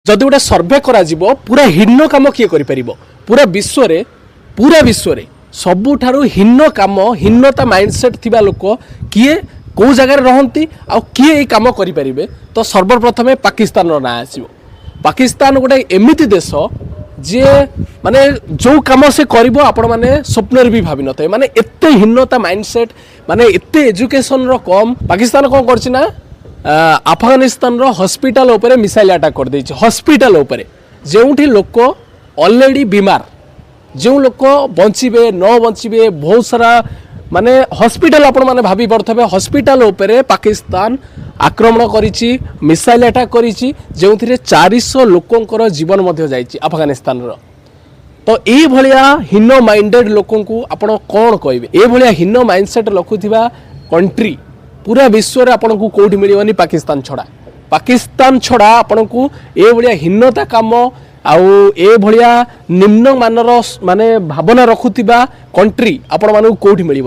जदि गोटे सर्वे करा जिवो पूरा हीन काम किए करि परिबो पूरा विश्व रे सबुठारु हीन काम हीनता माइंडसेट थिबा लोक किए कौ जगार रहंती आ किए ए काम करि परिबे तो सर्वप्रथमे पाकिस्तान रो ना आसीबो। पाकिस्तान गोटे एमिति देश जे माने जो काम से करिवो आपण माने स्वप्नर भी भाबी नथे माने एते हीनता माइंडसेट माने एते एजुकेशन रो कम। पाकिस्तान कोन करछि ना अफगानिस्तान रो हॉस्पिटल ऊपर मिसाइल अटैक कर देछि। हॉस्पिटल ऊपर जेउठी लोक ऑलरेडी बीमार जो लोक बंचिबे न बंचिबे बहुत सारा माने हॉस्पिटल आपण माने भाबी पड़थबे हॉस्पिटल ऊपर पाकिस्तान आक्रमण करिछि मिसाइल अटैक करिछि जेउथिरे 400 लोकंकर जीवन मध्य जाइछि अफगानिस्तान रो। तो ए भलिया हीन माइंडेड लोकन को आपण कोन कहबे ए भलिया हीन माइंडसेट रखुथिबा कंट्री पूरा विश्व रे आपण को कोठी मिलिवनी पाकिस्तान छड़ा आपण को ए भलिया हीनता काम आउ ए भलिया निम्न मानर माने भावना रखुथिबा कंट्री आपण मानू कोठी मिलिवनी।